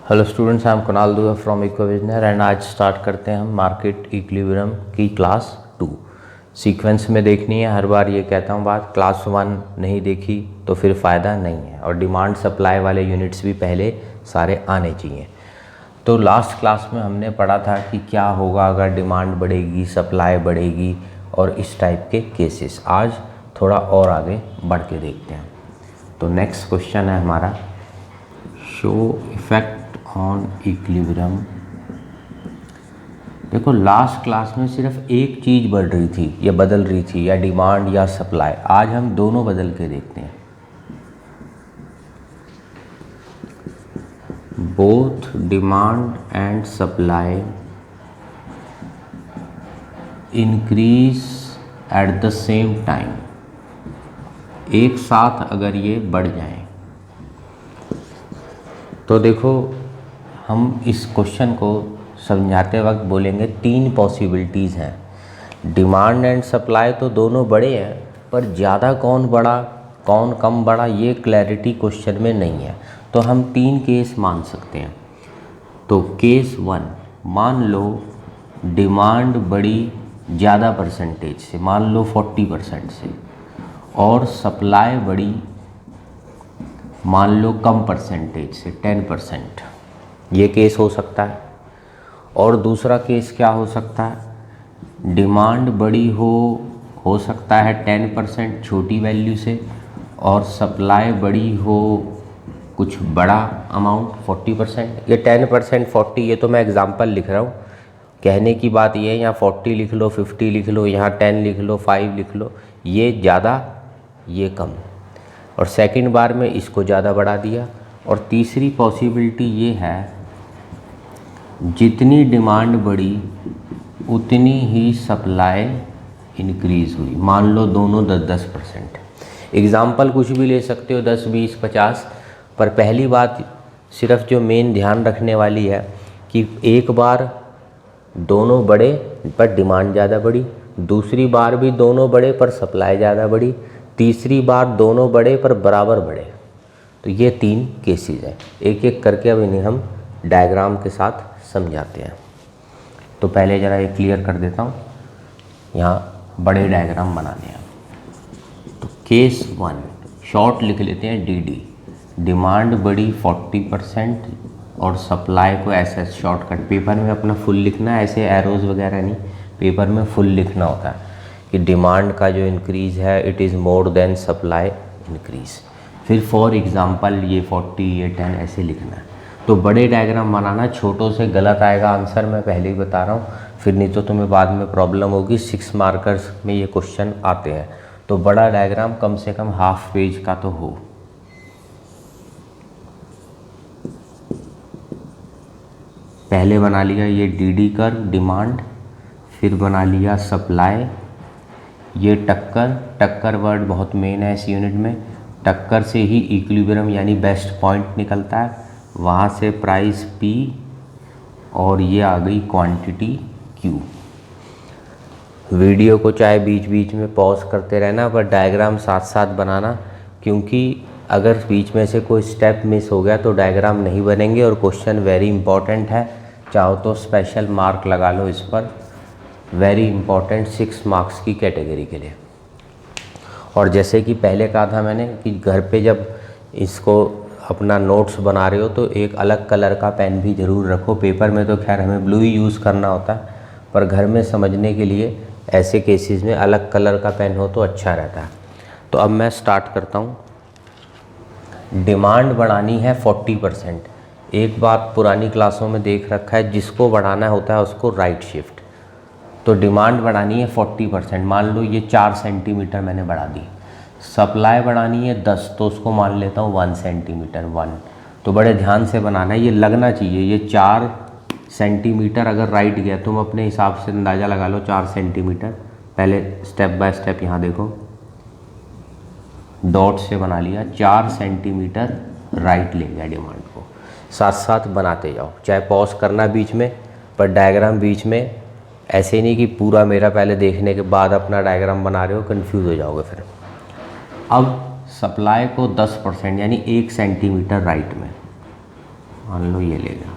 Hello students, I am Kunal दुआ from इक्विजनर and आज start करते हैं हम मार्केट इक्विलिब्रियम की क्लास 2 सीक्वेंस में देखनी है। हर बार ये कहता हूँ बात, क्लास 1 नहीं देखी तो फिर फ़ायदा नहीं है और डिमांड सप्लाई वाले यूनिट्स भी पहले सारे आने चाहिए। तो लास्ट क्लास में हमने पढ़ा था कि क्या होगा अगर डिमांड बढ़ेगी, सप्लाई बढ़ेगी और इस टाइप के केसेस। आज थोड़ा और आगे बढ़ के देखते हैं। तो नेक्स्ट क्वेश्चन है हमारा, शो इफेक्ट ऑन इक्विलिब्रियम। देखो लास्ट क्लास में सिर्फ एक चीज़ बढ़ रही थी या बदल रही थी, या डिमांड या सप्लाई। आज हम दोनों बदल के देखते हैं। Both demand and supply increase at the same time, एक साथ अगर ये बढ़ जाएं तो देखो हम इस क्वेश्चन को समझाते वक्त बोलेंगे 3 पॉसिबिलिटीज़ हैं। डिमांड एंड सप्लाई तो दोनों बड़े हैं, पर ज़्यादा कौन बड़ा कौन कम बड़ा ये क्लैरिटी क्वेश्चन में नहीं है। तो हम 3 केस मान सकते हैं। तो केस 1, मान लो डिमांड बड़ी ज़्यादा परसेंटेज से, मान लो 40% से, और सप्लाई बड़ी मान लो कम परसेंटेज से 10%। ये केस हो सकता है। और दूसरा केस क्या हो सकता है, डिमांड बड़ी हो सकता है 10% छोटी वैल्यू से, और सप्लाई बड़ी हो कुछ बड़ा अमाउंट 40%। ये 10% 40 ये तो मैं एग्जांपल लिख रहा हूँ, कहने की बात ये है यहाँ 40 लिख लो, 50 लिख लो, यहाँ 10 लिख लो, 5 लिख लो, ये ज़्यादा ये कम। और सेकंड बार में इसको ज़्यादा बढ़ा दिया। और तीसरी पॉसिबिलिटी ये है, जितनी डिमांड बढ़ी उतनी ही सप्लाई इंक्रीज़ हुई। मान लो दोनों 10-10%। एग्ज़ाम्पल कुछ भी ले सकते हो, 10, 20, 50। पर पहली बात सिर्फ जो मेन ध्यान रखने वाली है कि एक बार दोनों बढ़े पर डिमांड ज़्यादा बढ़ी, दूसरी बार भी दोनों बढ़े पर सप्लाई ज़्यादा बढ़ी, तीसरी बार दोनों बढ़े पर बराबर बढ़े। तो ये 3 केसेस हैं। एक एक करके अब इन्हें हम डायग्राम के साथ समझाते हैं। तो पहले ज़रा ये क्लियर कर देता हूँ, यहाँ बड़े डायग्राम बनाने हैं। तो केस 1 शॉर्ट लिख लेते हैं, DD। डिमांड बढ़ी 40% और सप्लाई को ऐसे शॉर्टकट पेपर में अपना फुल लिखना है, ऐसे एरोज़ वगैरह नहीं, पेपर में फुल लिखना होता है कि डिमांड का जो इंक्रीज़ है it is more than supply increase. फिर फॉर एग्ज़ाम्पल ये 40, ये 10 ऐसे लिखना है। तो बड़े डायग्राम बनाना, छोटों से गलत आएगा आंसर, मैं पहले ही बता रहा हूँ, फिर नहीं तो तुम्हें बाद में प्रॉब्लम होगी। 6 मार्कर्स में ये क्वेश्चन आते हैं। तो बड़ा डायग्राम कम से कम हाफ पेज का तो हो। पहले बना लिया ये DD कर्व डिमांड, फिर बना लिया सप्लाई, ये टक्कर वर्ड बहुत मेन है इस यूनिट में। टक्कर से ही इक्विलिब्रियम यानी बेस्ट पॉइंट निकलता है, वहाँ से प्राइस P और ये आ गई क्वांटिटी Q। वीडियो को चाहे बीच बीच में पॉज करते रहना, पर डायग्राम साथ साथ बनाना, क्योंकि अगर बीच में से कोई स्टेप मिस हो गया तो डायग्राम नहीं बनेंगे। और क्वेश्चन वेरी इंपॉर्टेंट है, चाहो तो स्पेशल मार्क लगा लो इस पर, वेरी इंपॉर्टेंट 6 मार्क्स की कैटेगरी के लिए। और जैसे कि पहले कहा था मैंने कि घर पे जब इसको अपना नोट्स बना रहे हो तो एक अलग कलर का पेन भी ज़रूर रखो। पेपर में तो खैर हमें ब्लू ही यूज़ करना होता है, पर घर में समझने के लिए ऐसे केसेस में अलग कलर का पेन हो तो अच्छा रहता है। तो अब मैं स्टार्ट करता हूँ। डिमांड बढ़ानी है 40%। एक बात पुरानी क्लासों में देख रखा है, जिसको बढ़ाना होता है उसको राइट शिफ्ट। तो डिमांड बढ़ानी है 40%, मान लो ये 4 सेंटीमीटर मैंने बढ़ा दी। सप्लाई बढ़ानी है 10, तो उसको मान लेता हूँ 1 सेंटीमीटर 1। तो बड़े ध्यान से बनाना है, ये लगना चाहिए। ये 4 सेंटीमीटर अगर राइट गया, तुम अपने हिसाब से अंदाज़ा लगा लो 4 सेंटीमीटर। पहले स्टेप बाय स्टेप यहाँ देखो, डॉट से बना लिया, 4 सेंटीमीटर राइट ले गया डिमांड को। साथ साथ बनाते जाओ, चाहे पॉज करना बीच में, पर डायग्राम बीच में ऐसे नहीं कि पूरा मेरा पहले देखने के बाद अपना डायग्राम बना रहे हो, कंफ्यूज हो जाओगे फिर। अब सप्लाई को 10% यानी 1 सेंटीमीटर राइट में, मान लो ये लेगा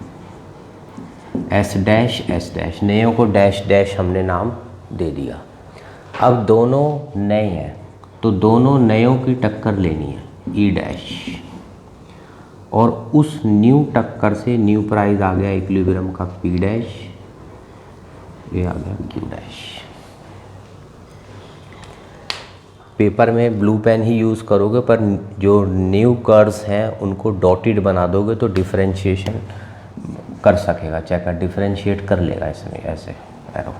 एस डैश एस डैश, नयों को डैश डैश हमने नाम दे दिया। अब दोनों नए हैं तो दोनों नयों की टक्कर लेनी है ई डैश, और उस न्यू टक्कर से न्यू प्राइस आ गया इक्विलिब्रियम का पी डैश, ये आ गया क्यू डैश। पेपर में ब्लू पेन ही यूज़ करोगे, पर जो न्यू कर्व्स हैं उनको डॉटेड बना दोगे तो डिफरेंशिएशन कर सकेगा, चेकर डिफरेंशिएट कर लेगा इसमें ऐसे एरो।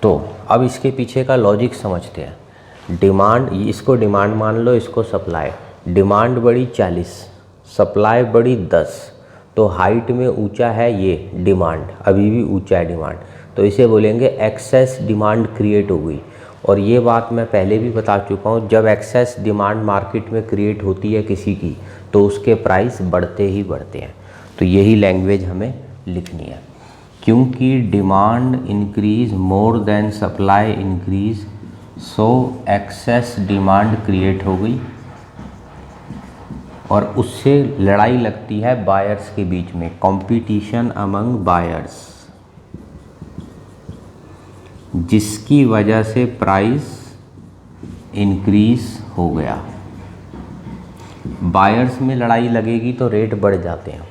तो अब इसके पीछे का लॉजिक समझते हैं। डिमांड, इसको डिमांड मान लो, इसको सप्लाई। डिमांड बढ़ी 40, सप्लाई बढ़ी 10, तो हाइट में ऊंचा है ये डिमांड, अभी भी ऊंचा है डिमांड, तो इसे बोलेंगे एक्सेस डिमांड क्रिएट हो गई। और ये बात मैं पहले भी बता चुका हूँ, जब एक्सेस डिमांड मार्केट में क्रिएट होती है किसी की तो उसके प्राइस बढ़ते ही बढ़ते हैं। तो यही लैंग्वेज हमें लिखनी है, क्योंकि demand increase more than supply increase, so excess demand create हो गई और उससे लड़ाई लगती है बायर्स के बीच में, कंपटीशन अमंग बायर्स, जिसकी वजह से प्राइस इंक्रीज हो गया। बायर्स में लड़ाई लगेगी तो रेट बढ़ जाते हैं,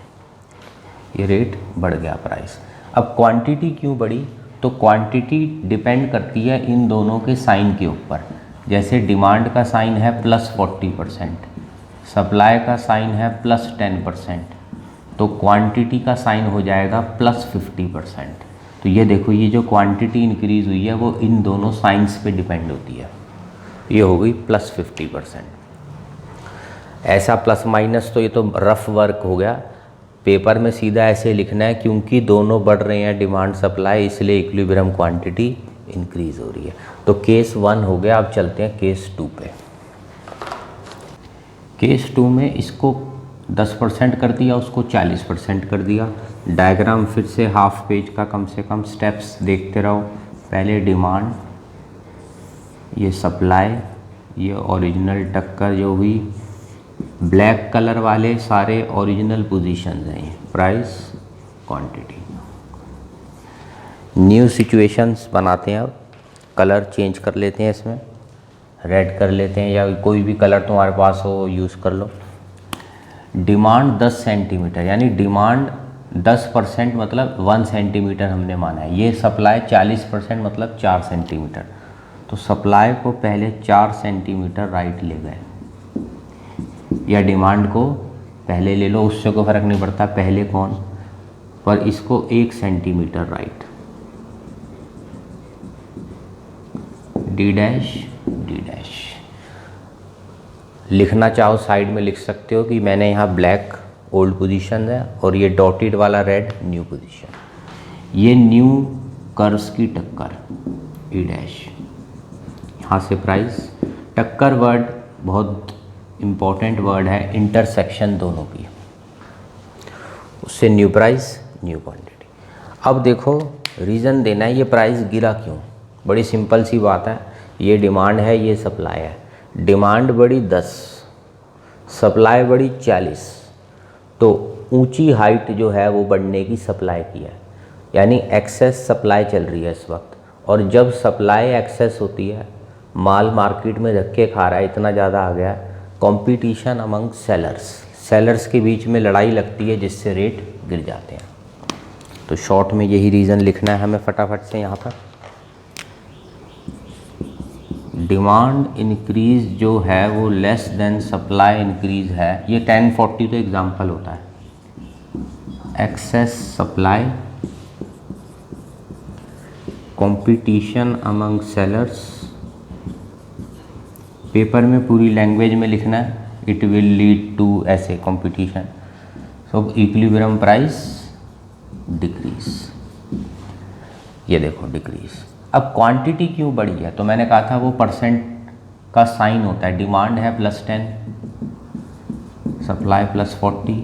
ये रेट बढ़ गया प्राइस। अब क्वांटिटी क्यों बढ़ी, तो क्वांटिटी डिपेंड करती है इन दोनों के साइन के ऊपर। जैसे डिमांड का साइन है +40%, सप्लाई का साइन है +10%, तो क्वांटिटी का साइन हो जाएगा +50%। तो ये देखो, ये जो क्वांटिटी इंक्रीज हुई है वो इन दोनों साइंस पे डिपेंड होती है, ये हो गई +50%। ऐसा प्लस माइनस तो ये तो रफ वर्क हो गया, पेपर में सीधा ऐसे लिखना है, क्योंकि दोनों बढ़ रहे हैं डिमांड सप्लाई, इसलिए इक्विलिब्रियम क्वांटिटी इंक्रीज हो रही है। तो केस 1 हो गया। अब चलते हैं केस 2 पे। केस 2 में इसको 10% कर दिया, उसको 40% कर दिया। डायग्राम फिर से हाफ पेज का कम से कम स्टेप्स देखते रहो। पहले डिमांड, ये सप्लाई, ये ओरिजिनल टक्कर जो हुई, ब्लैक कलर वाले सारे ओरिजिनल पोजीशंस हैं, प्राइस क्वांटिटी। न्यू सिचुएशंस बनाते हैं, अब कलर चेंज कर लेते हैं, इसमें रेड कर लेते हैं या कोई भी कलर तुम्हारे पास हो यूज़ कर लो। डिमांड 10 सेंटीमीटर, यानी डिमांड 10% मतलब 1 सेंटीमीटर हमने माना है। ये सप्लाई 40% मतलब 4 सेंटीमीटर, तो सप्लाई को पहले 4 सेंटीमीटर राइट ले गए, या डिमांड को पहले ले लो, उससे कोई फ़र्क नहीं पड़ता पहले कौन, पर इसको 1 centimetre right, D dash D dash. लिखना चाहो साइड में लिख सकते हो कि मैंने यहाँ ब्लैक ओल्ड पोजीशन है और ये डॉटेड वाला रेड न्यू पोजीशन। ये न्यू कर्व्स की टक्कर, ई डैश, यहाँ से प्राइस। टक्कर वर्ड बहुत इम्पॉर्टेंट वर्ड है, इंटरसेक्शन दोनों की, उससे न्यू प्राइस न्यू क्वांटिटी। अब देखो रीज़न देना है, ये प्राइस गिरा क्यों। बड़ी सिंपल सी बात है, ये डिमांड है, ये सप्लाई है। डिमांड बढ़ी 10, सप्लाई बढ़ी 40, तो ऊंची हाइट जो है वो बढ़ने की सप्लाई की है, यानी एक्सेस सप्लाई चल रही है इस वक्त। और जब सप्लाई एक्सेस होती है, माल मार्केट में धक्के खा रहा है, इतना ज़्यादा आ गया, कंपटीशन अमंग सेलर्स के बीच में लड़ाई लगती है, जिससे रेट गिर जाते हैं। तो शॉर्ट में यही रीज़न लिखना है हमें फटाफट से यहाँ पर। डिमांड इंक्रीज जो है वो लेस देन सप्लाई इंक्रीज है, ये 1040 तो एग्जाम्पल होता है। Excess supply, competition among sellers, paper में पूरी लैंग्वेज में लिखना है, इट विल लीड टू ऐसे कंपटीशन, सो इक्विलिब्रियम प्राइस डिक्रीज, ये देखो डिक्रीज। अब क्वांटिटी क्यों बढ़ी है, तो मैंने कहा था वो परसेंट का साइन होता है। डिमांड है +10, सप्लाई +40,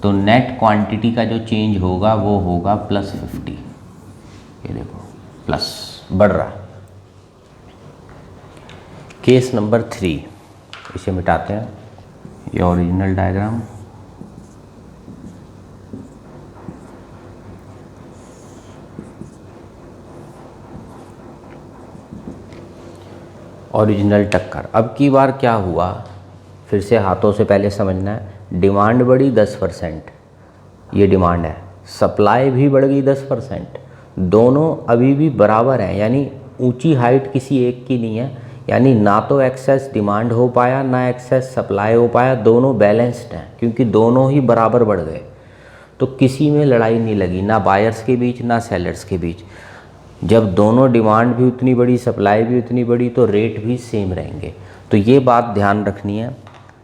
तो नेट क्वांटिटी का जो चेंज होगा वो होगा +50, ये देखो प्लस बढ़ रहा। केस नंबर 3, इसे मिटाते हैं। ये ओरिजिनल डायग्राम, ओरिजिनल टक्कर। अब की बार क्या हुआ, फिर से हाथों से पहले समझना है। डिमांड बढ़ी 10%, ये डिमांड है, सप्लाई भी बढ़ गई 10%, दोनों अभी भी बराबर हैं, यानी ऊंची हाइट किसी एक की नहीं है, यानी ना तो एक्सेस डिमांड हो पाया ना एक्सेस सप्लाई हो पाया, दोनों बैलेंस्ड हैं क्योंकि दोनों ही बराबर बढ़ गए। तो किसी में लड़ाई नहीं लगी, ना बायर्स के बीच ना सेलर्स के बीच। जब दोनों डिमांड भी उतनी बड़ी सप्लाई भी उतनी बड़ी तो रेट भी सेम रहेंगे। तो ये बात ध्यान रखनी है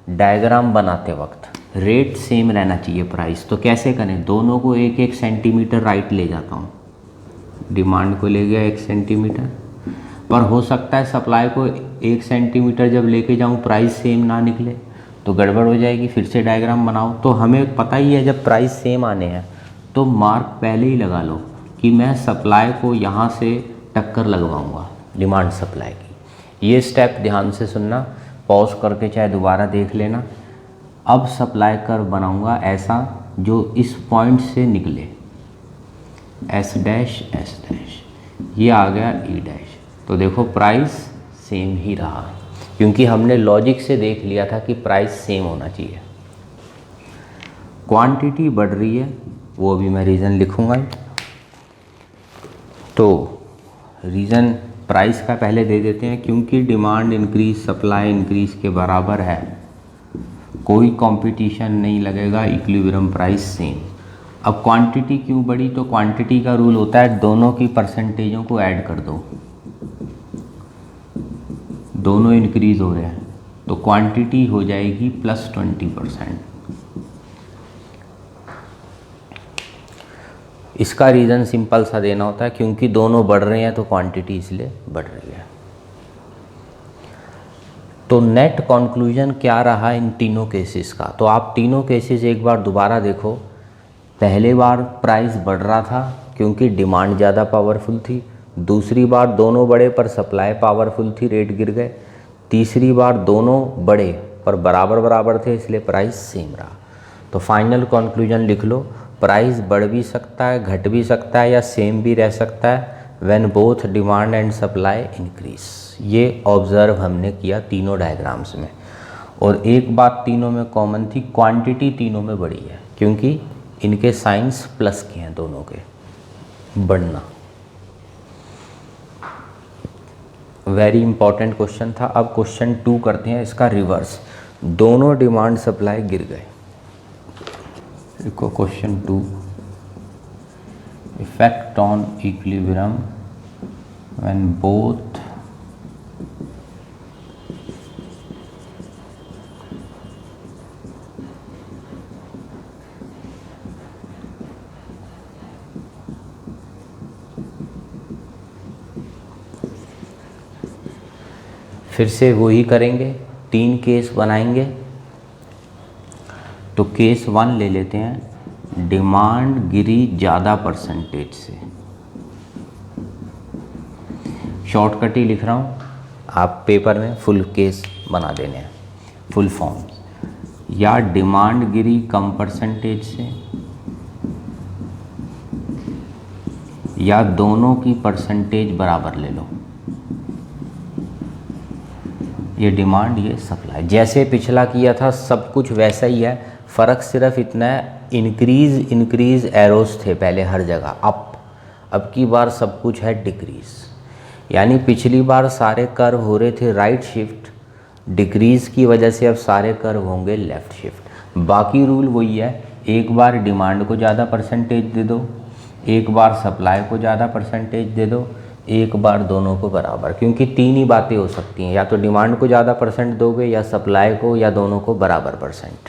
डायग्राम बनाते वक्त, रेट सेम रहना चाहिए प्राइस। तो कैसे करें, दोनों को 1-1 सेंटीमीटर राइट ले जाता हूँ, डिमांड को ले गया 1 सेंटीमीटर, पर हो सकता है सप्लाई को 1 सेंटीमीटर जब लेके जाऊँ प्राइस सेम ना निकले तो गड़बड़ हो जाएगी। फिर से डायग्राम बनाओ। तो हमें पता ही है जब प्राइस सेम आने हैं तो मार्क पहले ही लगा लो कि मैं सप्लाई को यहाँ से टक्कर लगवाऊंगा डिमांड सप्लाई की। ये स्टेप ध्यान से सुनना, पॉज करके चाहे दोबारा देख लेना। अब सप्लाई कर्व बनाऊंगा ऐसा जो इस पॉइंट से निकले, एस डैश, ये आ गया ई डैश। तो देखो प्राइस सेम ही रहा क्योंकि हमने लॉजिक से देख लिया था कि प्राइस सेम होना चाहिए। क्वांटिटी बढ़ रही है, वो भी मैं रीज़न लिखूंगा। तो रीज़न प्राइस का पहले दे देते हैं, क्योंकि डिमांड इंक्रीज सप्लाई इंक्रीज के बराबर है, कोई कंपटीशन नहीं लगेगा, इक्विलिब्रियम प्राइस सेम। अब क्वांटिटी क्यों बढ़ी, तो क्वांटिटी का रूल होता है दोनों की परसेंटेजों को ऐड कर दो, दोनों इंक्रीज हो रहे हैं तो क्वांटिटी हो जाएगी +20%। इसका रीज़न सिंपल सा देना होता है, क्योंकि दोनों बढ़ रहे हैं तो क्वांटिटी इसलिए बढ़ रही है। तो नेट कंक्लूजन क्या रहा इन तीनों केसेस का, तो आप तीनों केसेस एक बार दोबारा देखो। पहले बार प्राइस बढ़ रहा था क्योंकि डिमांड ज़्यादा पावरफुल थी, दूसरी बार दोनों बड़े पर सप्लाई पावरफुल थी, रेट गिर गए, तीसरी बार दोनों बड़े पर बराबर बराबर थे इसलिए प्राइस सेम रहा। तो फाइनल कंक्लूजन लिख लो, प्राइस बढ़ भी सकता है, घट भी सकता है या सेम भी रह सकता है when both demand and supply increase. ये ऑब्जर्व हमने किया तीनों डायग्राम्स में। और एक बात तीनों में कॉमन थी, क्वांटिटी तीनों में बढ़ी है क्योंकि इनके साइंस प्लस के हैं दोनों के, बढ़ना। वेरी इंपॉर्टेंट क्वेश्चन था। अब क्वेश्चन 2 करते हैं, इसका रिवर्स, दोनों डिमांड सप्लाई गिर गए। Question 2, effect on equilibrium when both फिर से वही करेंगे, 3 केस बनाएंगे। तो केस 1 ले लेते हैं, डिमांड गिरी ज़्यादा परसेंटेज से। शॉर्टकट ही लिख रहा हूँ, आप पेपर में फुल केस बना देने हैं, फुल फॉर्म। या डिमांड गिरी कम परसेंटेज से, या दोनों की परसेंटेज बराबर ले लो, ये डिमांड ये सप्लाई। जैसे पिछला किया था सब कुछ वैसा ही है, फ़र्क सिर्फ इतना है, इंक्रीज एरोस थे पहले हर जगह अप, अब की बार सब कुछ है डिक्रीज। यानी पिछली बार सारे कर्व हो रहे थे राइट शिफ्ट, डिक्रीज की वजह से अब सारे कर्व होंगे लेफ़्ट शिफ्ट। बाकी रूल वही है, एक बार डिमांड को ज़्यादा परसेंटेज दे दो, एक बार सप्लाई को ज़्यादा परसेंटेज दे दो, एक बार दोनों को बराबर, क्योंकि 3 ही बातें हो सकती हैं, या तो डिमांड को ज़्यादा परसेंट दोगे, या सप्लाई को, या दोनों को बराबर परसेंट।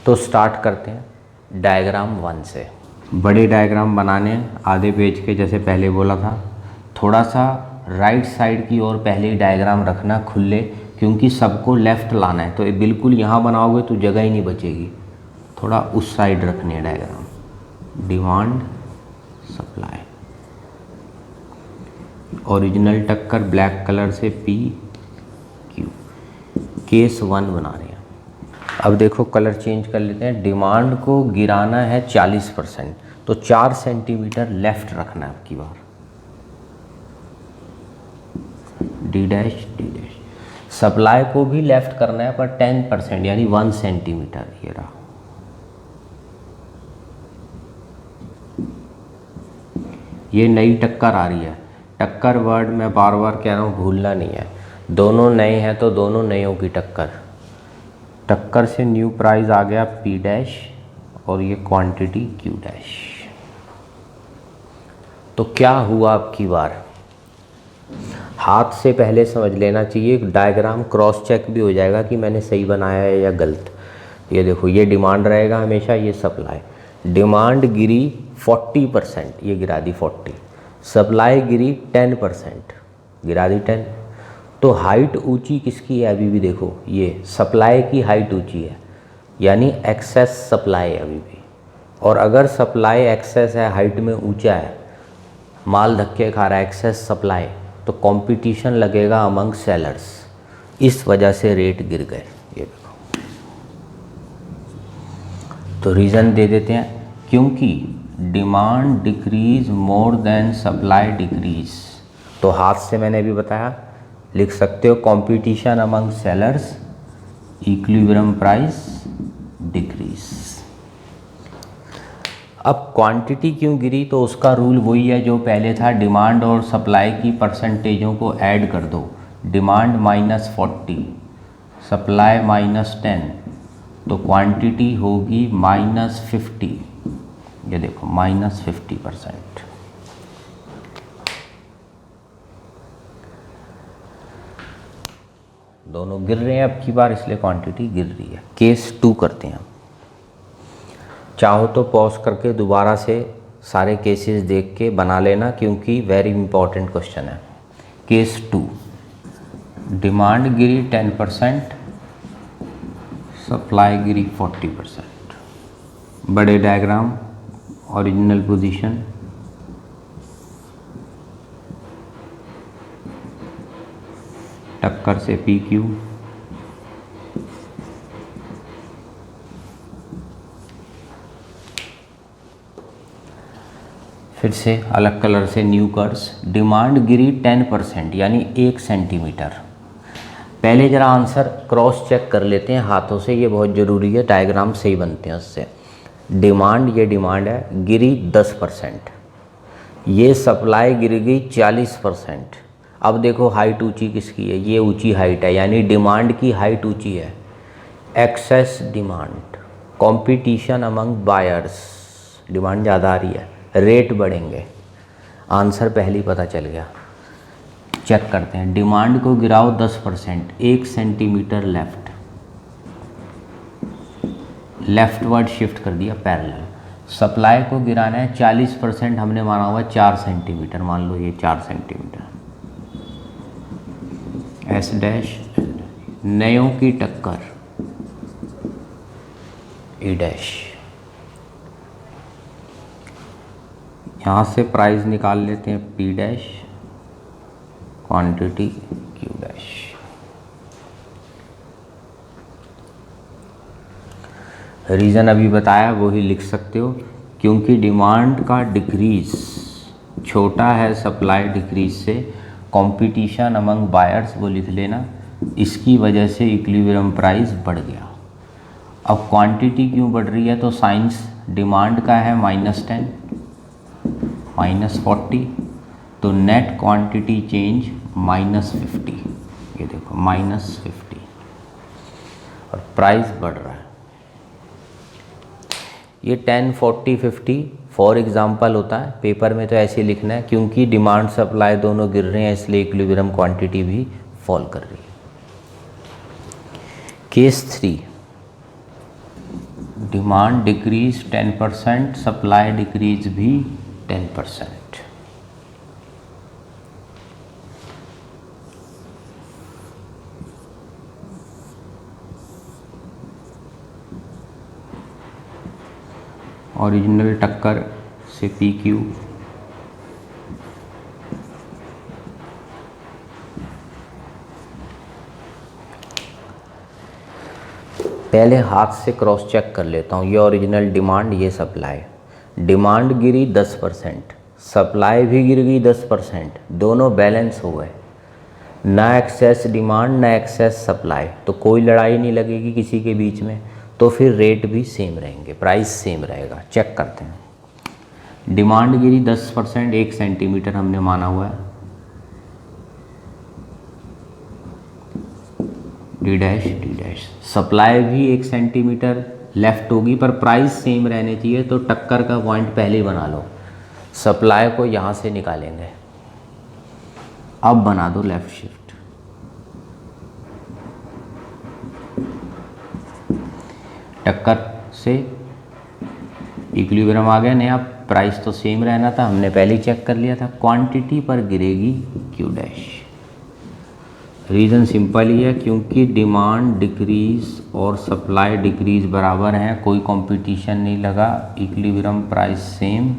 तो स्टार्ट करते हैं डायग्राम 1 से। बड़े डायग्राम बनाने आधे पेज के, जैसे पहले बोला था, थोड़ा सा राइट साइड की ओर पहले ही डायग्राम रखना खुले, क्योंकि सबको लेफ़्ट लाना है। तो बिल्कुल यहाँ बनाओगे तो जगह ही नहीं बचेगी, थोड़ा उस साइड रखने हैं डायग्राम। डिमांड सप्लाई, ओरिजिनल टक्कर ब्लैक कलर से P Q, केस 1 बना रहे हैं। अब देखो कलर चेंज कर लेते हैं। डिमांड को गिराना है 40%, तो 4 सेंटीमीटर लेफ्ट रखना है आपकी बार, D dash D dash. Supply को भी लेफ्ट करना है पर 10% यानी 1 सेंटीमीटर, ये रहा। ये नई टक्कर आ रही है। टक्कर वर्ड मैं बार बार कह रहा हूँ, भूलना नहीं है। दोनों नए हैं तो दोनों नयों की टक्कर। टक्कर से न्यू प्राइस आ गया पी डैश और ये क्वांटिटी क्यू डैश। तो क्या हुआ आपकी बार, हाथ से पहले समझ लेना चाहिए, डायग्राम क्रॉस चेक भी हो जाएगा कि मैंने सही बनाया है या गलत। ये देखो, ये डिमांड रहेगा हमेशा, ये सप्लाई। डिमांड गिरी 40%, ये गिरा दी 40। सप्लाई गिरी 10%, गिरा दी 10। तो हाइट ऊंची किसकी है अभी भी देखो, ये सप्लाई की हाइट ऊंची है, यानी एक्सेस सप्लाई है अभी भी। और अगर सप्लाई एक्सेस है, हाइट में ऊंचा है, माल धक्के खा रहा है, एक्सेस सप्लाई, तो कंपटीशन लगेगा अमंग सेलर्स, इस वजह से रेट गिर गए। ये देखो, तो रीज़न दे देते हैं, क्योंकि डिमांड डिक्रीज मोर देन सप्लाई डिक्रीज। तो हाथ से मैंने अभी बताया, लिख सकते हो competition among sellers, equilibrium price decrease. अब क्वांटिटी क्यों गिरी, तो उसका रूल वही है जो पहले था, डिमांड और सप्लाई की परसेंटेजों को ऐड कर दो। डिमांड -40, सप्लाई -10, तो क्वांटिटी होगी -50। ये देखो -50%। दोनों गिर रहे हैं अब की बार, इसलिए क्वांटिटी गिर रही है। केस 2 करते हैं। चाहो तो पॉज करके दोबारा से सारे केसेस देख के बना लेना, क्योंकि वेरी इंपॉर्टेंट क्वेश्चन है। केस 2, डिमांड गिरी 10%, सप्लाई गिरी 40%। बड़े डायग्राम, ओरिजिनल पोजीशन, टक्कर से पी क्यू, फिर से अलग कलर से न्यू कर्स। डिमांड गिरी 10% यानी 1 सेंटीमीटर। पहले ज़रा आंसर क्रॉस चेक कर लेते हैं हाथों से, ये बहुत ज़रूरी है, डायग्राम सही बनते हैं उससे। डिमांड, ये डिमांड है, गिरी 10%, ये सप्लाई गिर गई 40%। अब देखो हाइट ऊंची किसकी है, ये ऊंची हाइट है, यानी डिमांड की हाइट ऊंची है। Excess demand, competition among buyers, demand ज़्यादा आ रही है, रेट बढ़ेंगे। आंसर पहले ही पता चल गया। चेक करते हैं, डिमांड को गिराओ 10%, 1 सेंटीमीटर लेफ्टवर्ड शिफ्ट कर दिया पैरेलल। सप्लाई को गिराना है 40%, हमने माना हुआ 4 सेंटीमीटर, मान लो ये 4 सेंटीमीटर। एस डैश, नयों की टक्कर, ई डैश। यहाँ से प्राइस निकाल लेते हैं, P dash, quantity Q dash. Reason अभी बताया वही लिख सकते हो, क्योंकि डिमांड का डिक्रीज छोटा है सप्लाई डिक्रीज से, कंपटीशन अमंग बायर्स वो लिख लेना, इसकी वजह से इक्विलिब्रियम प्राइस बढ़ गया। अब क्वांटिटी क्यों बढ़ रही है, तो साइंस डिमांड का है -10 -40, तो नेट क्वांटिटी चेंज -50। ये देखो -50 और प्राइस बढ़ रहा है। ये 10, 40, 50 फॉर एग्जांपल होता है, पेपर में तो ऐसे लिखना है, क्योंकि डिमांड सप्लाई दोनों गिर रहे हैं, इसलिए इक्विलिब्रियम क्वांटिटी भी फॉल कर रही है। Case 3, demand decrease 10%, supply decrease भी 10%। ओरिजिनल टक्कर से पी क्यू, पहले हाथ से क्रॉस चेक कर लेता हूँ, ये ओरिजिनल डिमांड, ये सप्लाई। डिमांड गिरी 10%, सप्लाई भी गिर गई 10%, दोनों बैलेंस हो गए, ना एक्सेस डिमांड ना एक्सेस सप्लाई, तो कोई लड़ाई नहीं लगेगी किसी के बीच में, तो फिर रेट भी सेम रहेंगे, प्राइस सेम रहेगा। चेक करते हैं। डिमांड गिरी 10%, 1 सेंटीमीटर हमने माना हुआ है, डी डैश। सप्लाई भी 1 सेंटीमीटर लेफ्ट होगी, पर प्राइस सेम रहने चाहिए, तो टक्कर का पॉइंट पहले ही बना लो। सप्लाई को यहाँ से निकालेंगे, अब बना दो लेफ्ट शिफ्ट। टक्कर से इक्विलिब्रियम आ गया, नया प्राइस तो सेम रहना था, हमने पहले ही चेक कर लिया था। क्वांटिटी पर गिरेगी क्यू डैश। रीज़न सिंपल ही है, क्योंकि डिमांड डिक्रीज और सप्लाई डिक्रीज बराबर हैं, कोई कंपटीशन नहीं लगा, इक्विलिब्रियम प्राइस सेम,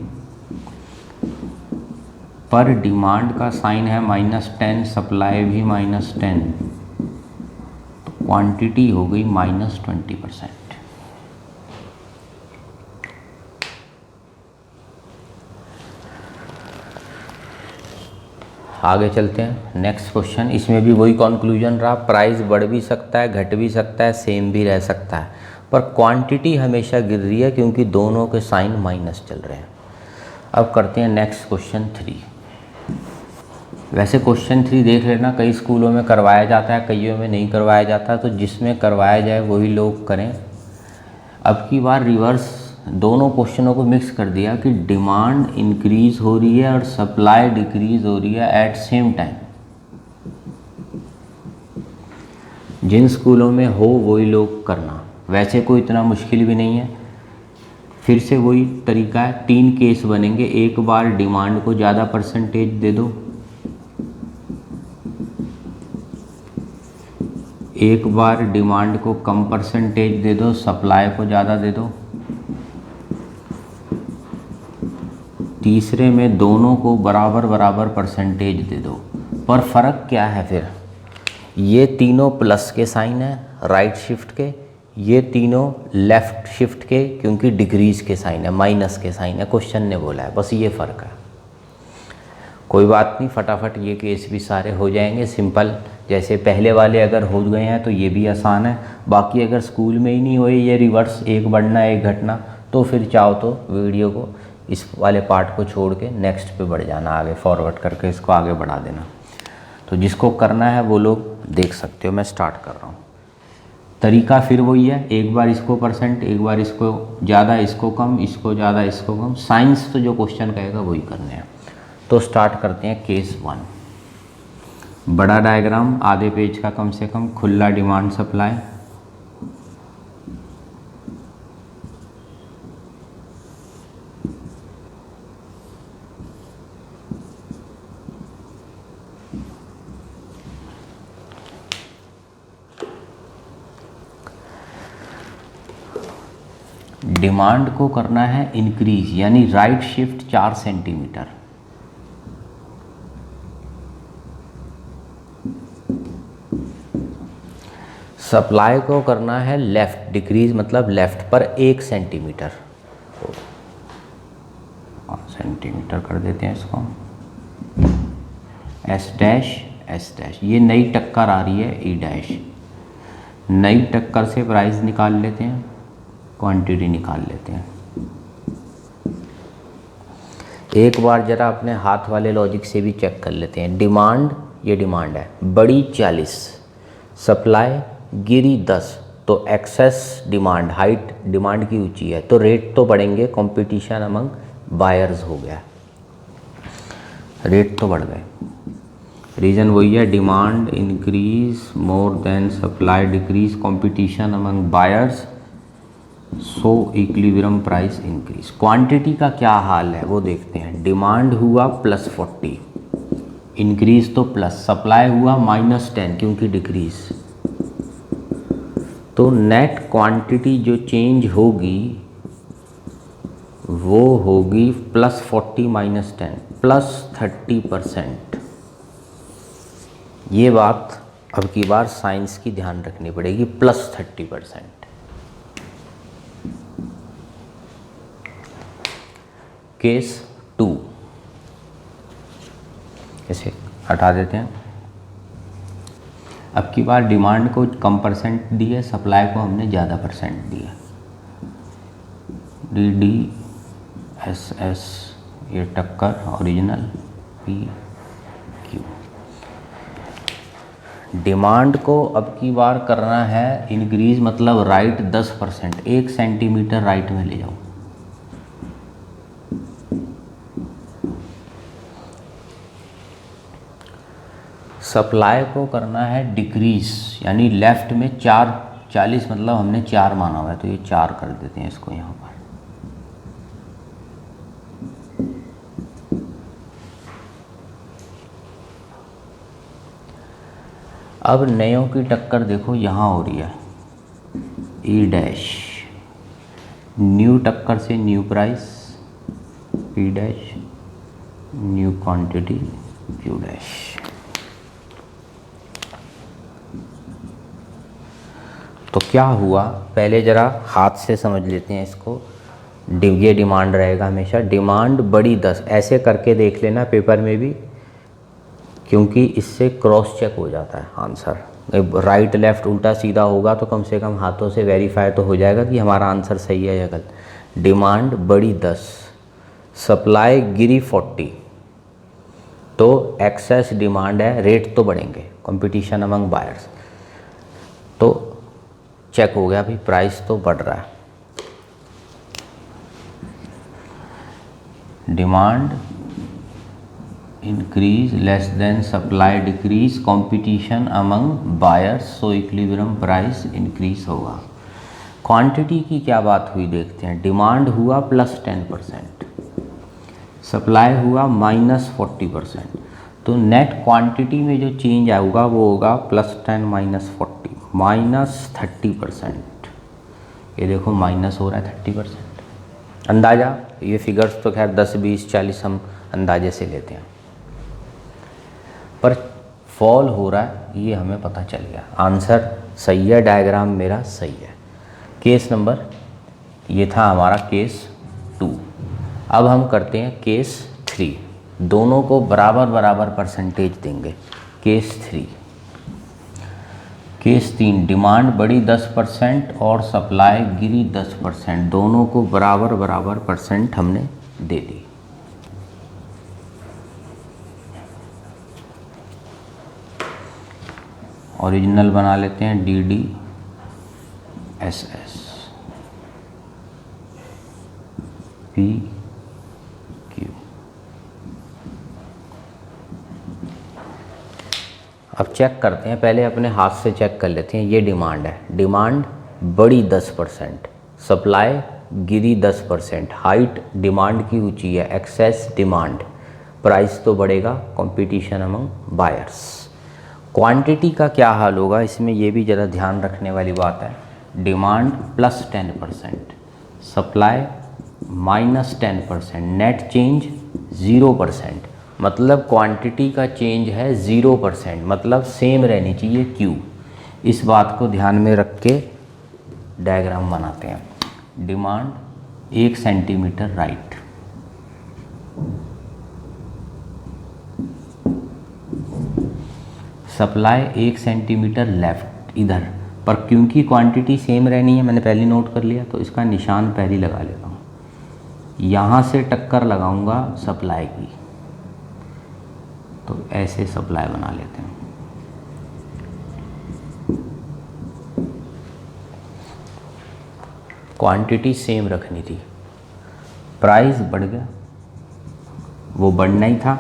पर डिमांड का साइन है -10, सप्लाई भी -10, क्वांटिटी हो गई -20%। आगे चलते हैं, नेक्स्ट क्वेश्चन। इसमें भी वही कंक्लूजन रहा, प्राइस बढ़ भी सकता है, घट भी सकता है, सेम भी रह सकता है, पर क्वांटिटी हमेशा गिर रही है, क्योंकि दोनों के साइन माइनस चल रहे हैं। अब करते हैं नेक्स्ट क्वेश्चन 3। वैसे क्वेश्चन 3 देख लेना, कई स्कूलों में करवाया जाता है, कईयों में नहीं करवाया जाता, तो जिसमें करवाया जाए वही लोग करें। अब की बार रिवर्स दोनों क्वेश्चनों को मिक्स कर दिया कि डिमांड इंक्रीज हो रही है और सप्लाई डिक्रीज हो रही है एट सेम टाइम। जिन स्कूलों में हो वही लोग करना, वैसे कोई इतना मुश्किल भी नहीं है। फिर से वही तरीका है, 3 केस बनेंगे। एक बार डिमांड को ज़्यादा परसेंटेज दे दो, एक बार डिमांड को कम परसेंटेज दे दो, सप्लाई को ज़्यादा दे दो, तीसरे में दोनों को बराबर बराबर परसेंटेज दे दो। पर फ़र्क क्या है फिर, ये तीनों प्लस के साइन है राइट शिफ्ट के, ये तीनों लेफ़्ट शिफ्ट के, क्योंकि डिक्रीज के साइन है, माइनस के साइन है, क्वेश्चन ने बोला है, बस ये फ़र्क है। कोई बात नहीं, फटाफट ये केस भी सारे हो जाएंगे सिंपल। जैसे पहले वाले अगर हो गए हैं तो ये भी आसान है। बाकी अगर स्कूल में ही नहीं हुए ये रिवर्स, एक बढ़ना एक घटना, तो फिर चाहो तो वीडियो को इस वाले पार्ट को छोड़ के नेक्स्ट पे बढ़ जाना, आगे फॉरवर्ड करके इसको आगे बढ़ा देना। तो जिसको करना है वो लोग देख सकते हो। मैं स्टार्ट कर रहा हूँ। तरीका फिर वही है, एक बार इसको परसेंट, एक बार इसको ज़्यादा इसको कम, इसको ज़्यादा इसको कम। साइंस तो जो क्वेश्चन कहेगा वही करने हैं। तो स्टार्ट करते हैं केस 1। बड़ा डायग्राम, आधे पेज का कम से कम, खुला डिमांड सप्लाई। डिमांड को करना है इंक्रीज, यानी राइट शिफ्ट 4 सेंटीमीटर। सप्लाई को करना है लेफ़्ट डिक्रीज, मतलब लेफ़्ट पर 1 सेंटीमीटर, सेंटीमीटर कर देते हैं इसको, एस डैश। ये नई टक्कर आ रही है, ई डैश। नई टक्कर से प्राइस निकाल लेते हैं, क्वांटिटी निकाल लेते हैं। एक बार ज़रा अपने हाथ वाले लॉजिक से भी चेक कर लेते हैं। डिमांड, ये डिमांड है, बड़ी 40, सप्लाई गिरी 10, तो एक्सेस डिमांड, हाइट डिमांड की ऊंची है, तो रेट तो बढ़ेंगे, कंपटीशन अमंग बायर्स हो गया, रेट तो बढ़ गए। रीज़न वही है, demand increase more than supply decrease, competition among buyers, सो इक्विलिब्रियम प्राइस इंक्रीज। क्वांटिटी का क्या हाल है वो देखते हैं। डिमांड हुआ +40, इंक्रीज तो प्लस, सप्लाई हुआ -10 क्योंकि डिक्रीज, तो नेट क्वांटिटी जो चेंज होगी वो होगी +40 -10 +30%। ये बात अब की बार साइंस की ध्यान रखनी पड़ेगी, +30%। केस 2, इसे हटा देते हैं। अब की बार डिमांड को कम परसेंट दी है, सप्लाई को हमने ज़्यादा परसेंट दिया। डी डी एस एस ये टक्कर ओरिजिनल पी क्यू। डिमांड को अब की बार करना है इंक्रीज, मतलब राइट 10%, 1 सेंटीमीटर राइट में ले जाओ। सप्लाई को करना है डिक्रीज, यानी लेफ्ट में 40, मतलब हमने 4 माना हुआ है तो ये 4 कर देते हैं इसको यहाँ पर। अब नयों की टक्कर देखो यहाँ हो रही है, ई डैश, न्यू टक्कर से new price, P dash, new quantity, Q dash. तो क्या हुआ, पहले ज़रा हाथ से समझ लेते हैं इसको। ये डिमांड रहेगा हमेशा, डिमांड बड़ी 10, ऐसे करके देख लेना पेपर में भी, क्योंकि इससे क्रॉस चेक हो जाता है आंसर। राइट लेफ्ट उल्टा सीधा होगा तो कम से कम हाथों से वेरीफाई तो हो जाएगा कि हमारा आंसर सही है या गलत। डिमांड बड़ी 10, सप्लाई गिरी 40, तो एक्सेस डिमांड है, रेट तो बढ़ेंगे, कंपटीशन अमंग बायर्स, तो चेक हो गया भाई, प्राइस तो बढ़ रहा है। Demand increase less than supply decrease, competition among buyers, सो इक्विलिब्रियम प्राइस इंक्रीज होगा। क्वांटिटी की क्या बात हुई देखते हैं। डिमांड हुआ +10%, सप्लाई हुआ -40%, तो नेट क्वांटिटी में जो चेंज आएगा वो होगा +10 -40 -30%। ये देखो माइनस हो रहा है 30%। अंदाज़ा, ये फिगर्स तो खैर 10, 20, 40 हम अंदाजे से लेते हैं, पर फॉल हो रहा है ये हमें पता चल गया। आंसर सही है, डायग्राम मेरा सही है। केस नंबर, ये था हमारा केस 2। अब हम करते हैं केस 3, दोनों को बराबर बराबर परसेंटेज देंगे। केस 3, केस 3, डिमांड बढ़ी 10% और सप्लाई गिरी 10%, दोनों को बराबर बराबर परसेंट हमने दे दी। ओरिजिनल बना लेते हैं, D D S S P Q. अब चेक करते हैं, पहले अपने हाथ से चेक कर लेते हैं। ये डिमांड है, डिमांड बढ़ी 10%, सप्लाई गिरी 10%, हाइट डिमांड की ऊंची है, एक्सेस डिमांड, प्राइस तो बढ़ेगा, कंपटीशन अमंग बायर्स। क्वांटिटी का क्या हाल होगा, इसमें ये भी ज़रा ध्यान रखने वाली बात है। डिमांड +10%, सप्लाई -10%, नेट चेंज 0%, मतलब क्वांटिटी का चेंज है 0%, मतलब सेम रहनी चाहिए क्यू। इस बात को ध्यान में रख के डायग्राम बनाते हैं। Demand 1 centimetre right, supply 1 centimetre left इधर, पर क्योंकि क्वांटिटी सेम रहनी है, मैंने पहले नोट कर लिया, तो इसका निशान पहले लगा लेता हूँ। यहाँ से टक्कर लगाऊंगा सप्लाई की, तो ऐसे सप्लाई बना लेते हैं। क्वांटिटी सेम रखनी थी, प्राइस बढ़ गया, वो बढ़ना ही था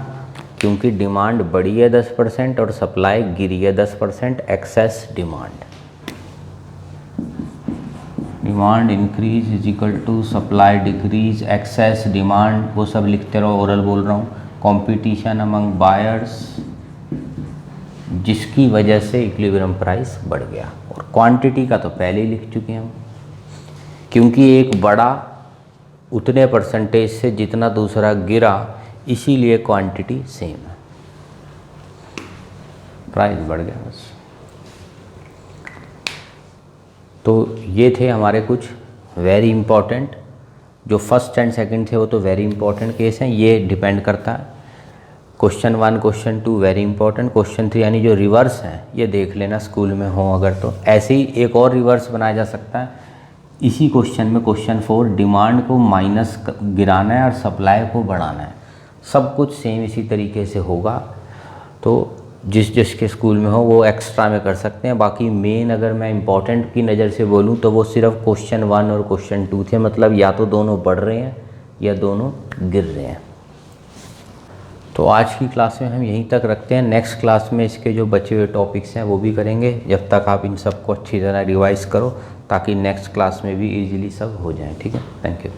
क्योंकि डिमांड बढ़ी है 10% और सप्लाई गिरी है 10%, excess demand. Demand increase is equal to supply decrease, excess demand, वो सब लिखते रहो, ओरल बोल रहा हूँ। कंपटीशन अमंग बायर्स, जिसकी वजह से इक्विलिब्रियम प्राइस बढ़ गया। और क्वांटिटी का तो पहले ही लिख चुके हैं हम, क्योंकि एक बड़ा उतने परसेंटेज से जितना दूसरा गिरा, इसीलिए क्वांटिटी सेम है, प्राइस बढ़ गया बस। तो ये थे हमारे कुछ वेरी इंपॉर्टेंट जो फर्स्ट एंड सेकंड थे वो तो वेरी इंपॉर्टेंट केस हैं, ये डिपेंड करता है। Question 1 question 2 very important, question 3 यानी जो रिवर्स हैं ये देख लेना स्कूल में हो अगर तो। ऐसे ही एक और रिवर्स बनाया जा सकता है इसी क्वेश्चन में, क्वेश्चन 4, डिमांड को माइनस गिराना है और सप्लाई को बढ़ाना है। सब कुछ सेम इसी तरीके से होगा, तो जिसके स्कूल में हो वो एक्स्ट्रा में कर सकते हैं। बाकी मेन अगर मैं इम्पॉर्टेंट की नज़र से बोलूँ तो वो सिर्फ क्वेश्चन 1 और क्वेश्चन 2 थे, मतलब या तो दोनों बढ़ रहे हैं या दोनों गिर रहे हैं। तो आज की क्लास में हम यहीं तक रखते हैं। नेक्स्ट क्लास में इसके जो बचे हुए टॉपिक्स हैं वो भी करेंगे। जब तक आप इन सबको अच्छी तरह रिवाइज़ करो ताकि नेक्स्ट क्लास में भी इजीली सब हो जाए। ठीक है, थैंक यू।